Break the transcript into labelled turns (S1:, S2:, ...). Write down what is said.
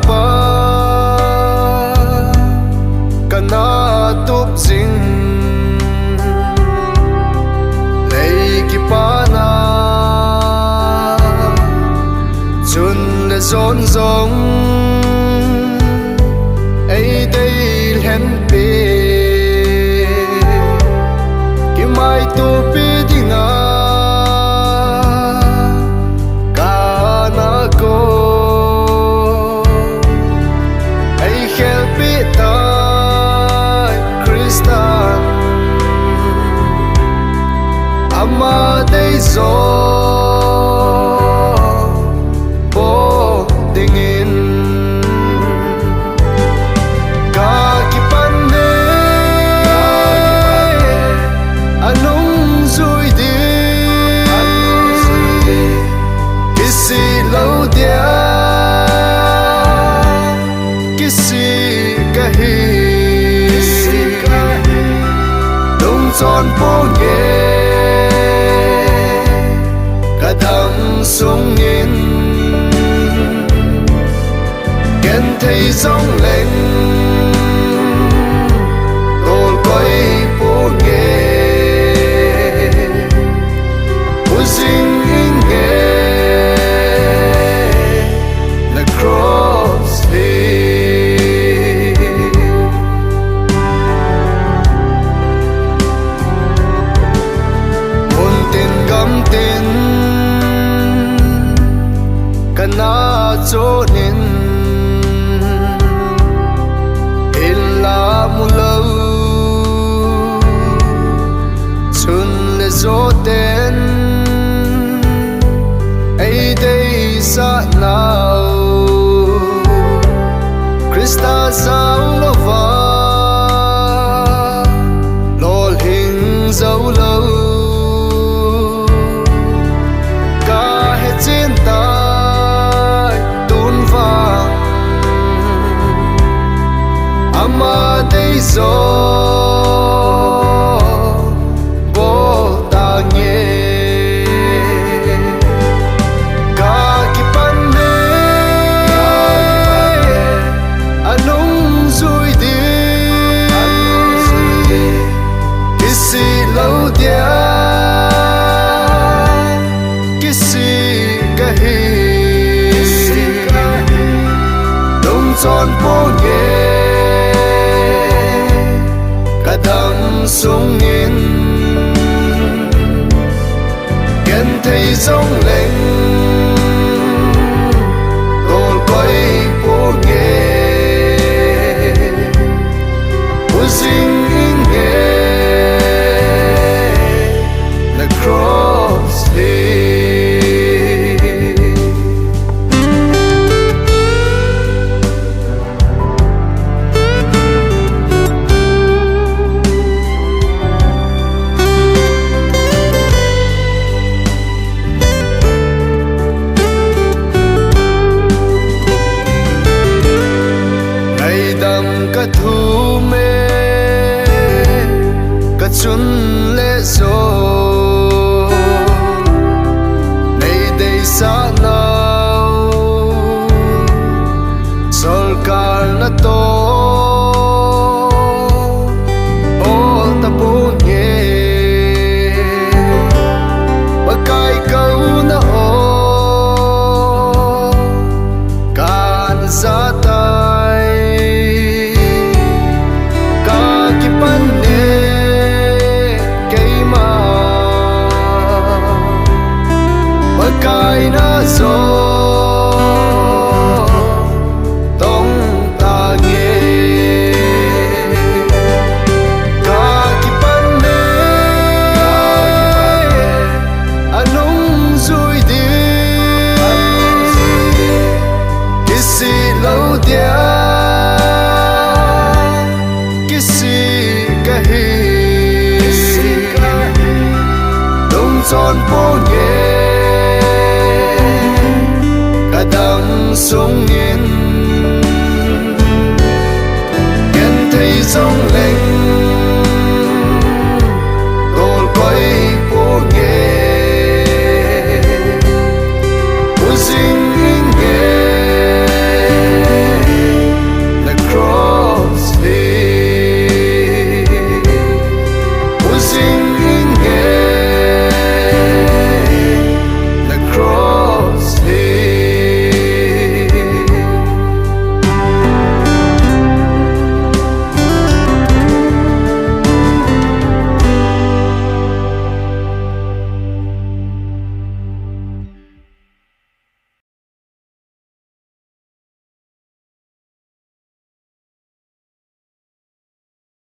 S1: pa kana tup jing lei ki pa na chun le zon zong ai đây hen pe ki mai tu pi dinga kana ko ai khel pi tai Christian ama dei zo bo dingin ka ki pan ne anong zui di kisi lâu dia kisi kahi đông tròn po nghe kadam sung in ken thấy giống lên đôi quay po nghe u sinh in nghe the cross muôn tin gam tin kana cho nên illa mulau chun le zo ten ai đây sa nào Krista sao lo va lol hình dấu lâu ca hết trên tay tun vàng ama đây gió bo ta nghe ka ki pan ne anong zui di kisi lâu dia kisi kahi đông tròn po nghe kadam sung in ken thấy giống lên đôi quay po nghe u sinh in nghe the cross ka thu me ka chun le zo nei dei sa nau sarkar na to o ta pu nge bakai kau na o kan za cái na zo tông ta nghe ka ki pan ne anong zui di kisi lâu dia kisi kahi đông tròn po nghe kadam sung in ken thấy giống lên